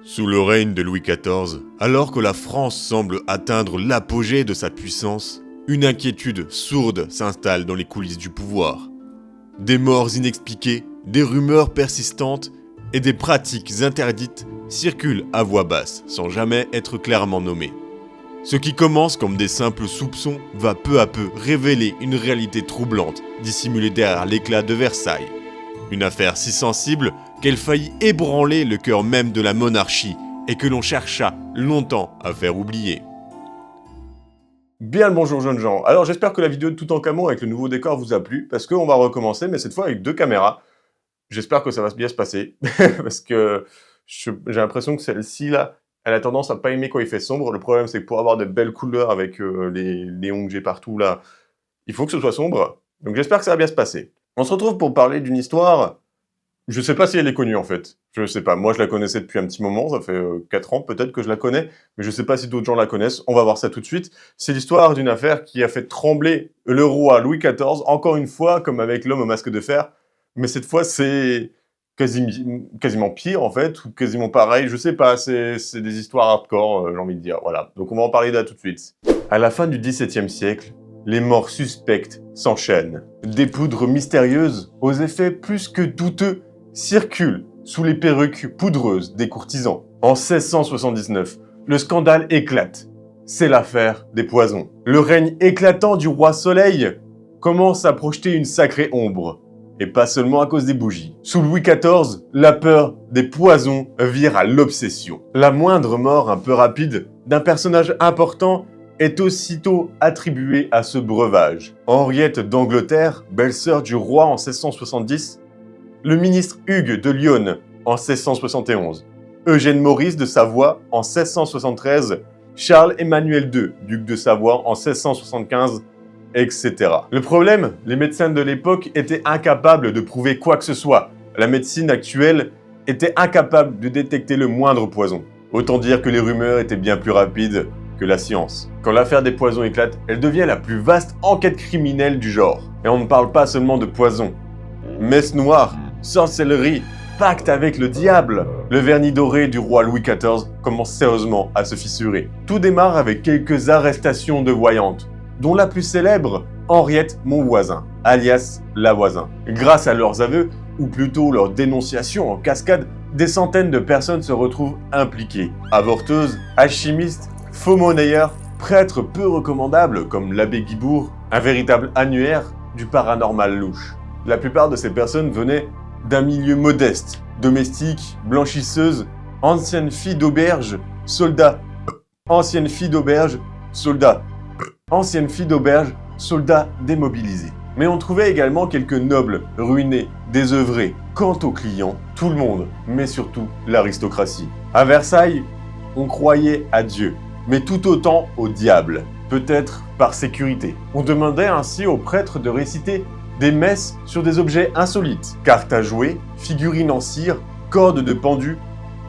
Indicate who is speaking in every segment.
Speaker 1: Sous le règne de Louis XIV, alors que la France semble atteindre l'apogée de sa puissance, une inquiétude sourde s'installe dans les coulisses du pouvoir. Des morts inexpliquées, des rumeurs persistantes et des pratiques interdites circulent à voix basse sans jamais être clairement nommées. Ce qui commence comme des simples soupçons va peu à peu révéler une réalité troublante dissimulée derrière l'éclat de Versailles. Une affaire si sensible qu'elle faillit ébranler le cœur même de la monarchie et que l'on chercha longtemps à faire oublier.
Speaker 2: Bien le bonjour jeunes gens. Alors j'espère que la vidéo de Toutankhamon avec le nouveau décor vous a plu, parce qu'on va recommencer, mais cette fois avec 2 caméras. J'espère que ça va bien se passer, parce que j'ai l'impression que celle-ci là, elle a tendance à pas aimer quand il fait sombre. Le problème c'est que pour avoir de belles couleurs avec les néons que j'ai partout là, il faut que ce soit sombre. Donc j'espère que ça va bien se passer. On se retrouve pour parler d'une histoire, je sais pas si elle est connue en fait. Je sais pas, moi je la connaissais depuis un petit moment, ça fait 4 ans peut-être que je la connais, mais je sais pas si d'autres gens la connaissent, on va voir ça tout de suite. C'est l'histoire d'une affaire qui a fait trembler le roi Louis XIV, encore une fois, comme avec l'homme au masque de fer, mais cette fois c'est quasiment pire en fait, ou quasiment pareil, je sais pas, c'est des histoires hardcore, j'ai envie de dire, voilà. Donc on va en parler là tout de suite. À la fin du XVIIe siècle, les morts suspectes s'enchaînent. Des poudres mystérieuses, aux effets plus que douteux, circulent sous les perruques poudreuses des courtisans. En 1679, le scandale éclate. C'est l'affaire des poisons. Le règne éclatant du roi Soleil commence à projeter une sacrée ombre. Et pas seulement à cause des bougies. Sous Louis XIV, la peur des poisons vire à l'obsession. La moindre mort un peu rapide d'un personnage important est aussitôt attribuée à ce breuvage. Henriette d'Angleterre, belle-sœur du roi en 1670, le ministre Hugues de Lionne en 1671, Eugène Maurice de Savoie en 1673, Charles-Emmanuel II, duc de Savoie en 1675, etc. Le problème, les médecins de l'époque étaient incapables de prouver quoi que ce soit. La médecine actuelle était incapable de détecter le moindre poison. Autant dire que les rumeurs étaient bien plus rapides que la science. Quand l'affaire des poisons éclate, elle devient la plus vaste enquête criminelle du genre. Et on ne parle pas seulement de poison. Messe noire, sorcellerie, pacte avec le diable. Le vernis doré du roi Louis XIV commence sérieusement à se fissurer. Tout démarre avec quelques arrestations de voyantes, dont la plus célèbre, Henriette Monvoisin, alias La Voisin. Grâce à leurs aveux, ou plutôt leur dénonciation en cascade, des centaines de personnes se retrouvent impliquées. Avorteuses, alchimistes, faux monnayeurs, prêtres peu recommandables comme l'abbé Guibourg, un véritable annuaire du paranormal louche. La plupart de ces personnes venaient d'un milieu modeste, domestiques, blanchisseuses, anciennes filles d'auberge, soldats, anciennes filles d'auberge, soldats, anciennes filles d'auberge, soldats démobilisés. Mais on trouvait également quelques nobles, ruinés, désœuvrés. Quant aux clients, tout le monde, mais surtout l'aristocratie. À Versailles, on croyait à Dieu, mais tout autant au diable, peut-être par sécurité. On demandait ainsi aux prêtres de réciter des messes sur des objets insolites. Cartes à jouer, figurines en cire, cordes de pendu,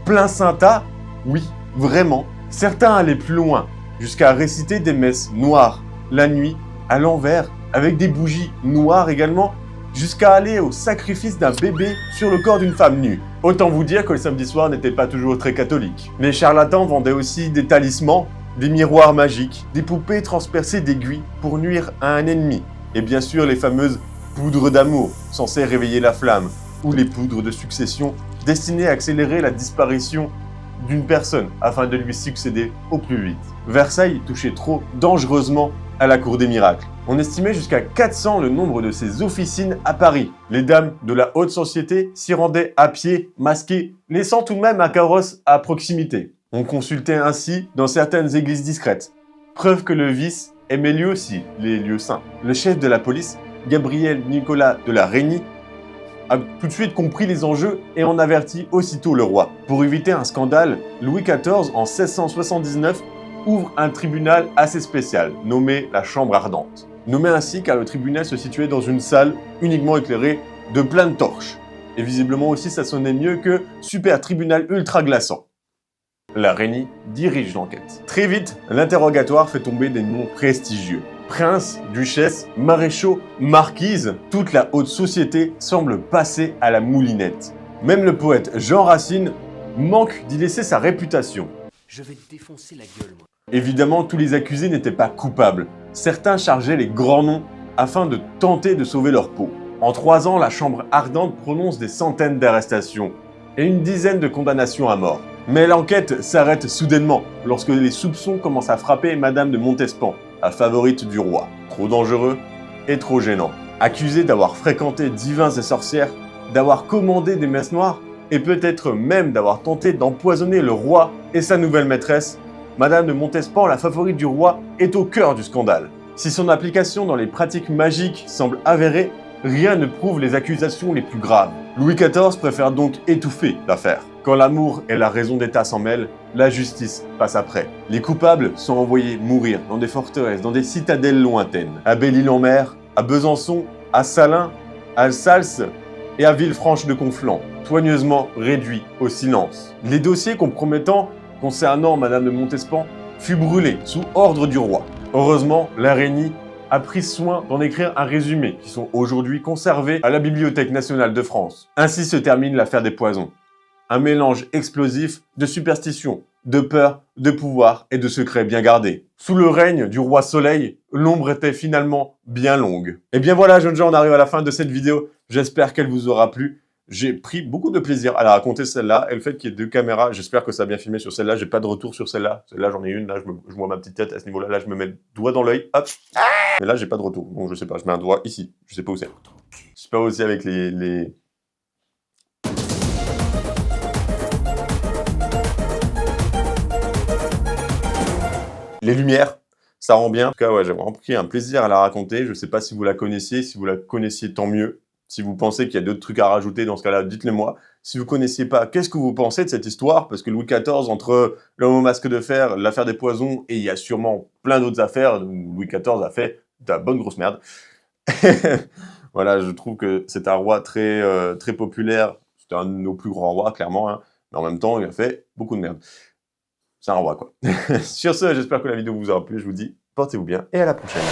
Speaker 2: plein Saint-A, oui, vraiment. Certains allaient plus loin, jusqu'à réciter des messes noires, la nuit, à l'envers, avec des bougies noires également, jusqu'à aller au sacrifice d'un bébé sur le corps d'une femme nue. Autant vous dire que le samedi soir n'était pas toujours très catholique. Les charlatans vendaient aussi des talismans, des miroirs magiques, des poupées transpercées d'aiguilles pour nuire à un ennemi. Et bien sûr les fameuses poudres d'amour, censées réveiller la flamme, ou les poudres de succession, destinées à accélérer la disparition d'une personne afin de lui succéder au plus vite. Versailles touchait trop dangereusement à la cour des miracles. On estimait jusqu'à 400 le nombre de ces officines à Paris. Les dames de la haute société s'y rendaient à pied, masquées, laissant tout de même un carrosse à proximité. On consultait ainsi dans certaines églises discrètes. Preuve que le vice aimait lui aussi les lieux saints. Le chef de la police, Gabriel Nicolas de la Reynie, a tout de suite compris les enjeux et en avertit aussitôt le roi. Pour éviter un scandale, Louis XIV, en 1679, ouvre un tribunal assez spécial, nommé la Chambre Ardente. Nommé ainsi car le tribunal se situait dans une salle uniquement éclairée de plein de torches. Et visiblement aussi ça sonnait mieux que super tribunal ultra glaçant. La Reynie dirige l'enquête. Très vite, l'interrogatoire fait tomber des noms prestigieux. Princes, duchesses, maréchaux, marquises, toute la haute société semble passer à la moulinette. Même le poète Jean Racine manque d'y laisser sa réputation.
Speaker 3: Je vais te défoncer la gueule, moi.
Speaker 2: Évidemment, tous les accusés n'étaient pas coupables. Certains chargeaient les grands noms afin de tenter de sauver leur peau. En 3 ans, la Chambre ardente prononce des centaines d'arrestations et une dizaine de condamnations à mort. Mais l'enquête s'arrête soudainement lorsque les soupçons commencent à frapper Madame de Montespan, la favorite du roi. Trop dangereux et trop gênant. Accusée d'avoir fréquenté divins et sorcières, d'avoir commandé des messes noires et peut-être même d'avoir tenté d'empoisonner le roi et sa nouvelle maîtresse, Madame de Montespan, la favorite du roi, est au cœur du scandale. Si son application dans les pratiques magiques semble avérée, rien ne prouve les accusations les plus graves. Louis XIV préfère donc étouffer l'affaire. Quand l'amour et la raison d'État s'en mêlent, la justice passe après. Les coupables sont envoyés mourir dans des forteresses, dans des citadelles lointaines. À Belle-Île-en-Mer, à Besançon, à Salins, à Sals et à Villefranche-de-Conflans, soigneusement réduits au silence. Les dossiers compromettants concernant Madame de Montespan furent brûlés sous ordre du roi. Heureusement, l'araignée a pris soin d'en écrire un résumé qui sont aujourd'hui conservés à la Bibliothèque nationale de France. Ainsi se termine l'affaire des poisons. Un mélange explosif de superstition, de peur, de pouvoir et de secrets bien gardés. Sous le règne du roi Soleil, l'ombre était finalement bien longue. Et bien voilà, jeunes gens, on arrive à la fin de cette vidéo. J'espère qu'elle vous aura plu. J'ai pris beaucoup de plaisir à la raconter celle-là et le fait qu'il y ait 2 caméras, j'espère que ça a bien filmé sur celle-là. J'ai pas de retour sur celle-là. Celle-là, j'en ai une. Là, je vois ma petite tête à ce niveau-là. Là, je me mets le doigt dans l'œil. Hop. Mais là, j'ai pas de retour. Donc, je sais pas. Je mets un doigt ici. Je sais pas où c'est. Je sais pas aussi avec les... Les lumières, ça rend bien. En tout cas, ouais, j'ai vraiment pris un plaisir à la raconter. Je sais pas si vous la connaissiez. Si vous la connaissiez, tant mieux. Si vous pensez qu'il y a d'autres trucs à rajouter dans ce cas-là, dites-le moi. Si vous connaissiez pas, qu'est-ce que vous pensez de cette histoire? Parce que Louis XIV, entre l'homme au masque de fer, l'affaire des poisons, et il y a sûrement plein d'autres affaires où Louis XIV a fait de la bonne grosse merde. Voilà, je trouve que c'est un roi très, très populaire. C'était un de nos plus grands rois, clairement. Hein. Mais en même temps, il a fait beaucoup de merde. C'est un roi, quoi. Sur ce, j'espère que la vidéo vous aura plu. Je vous dis, portez-vous bien et à la prochaine.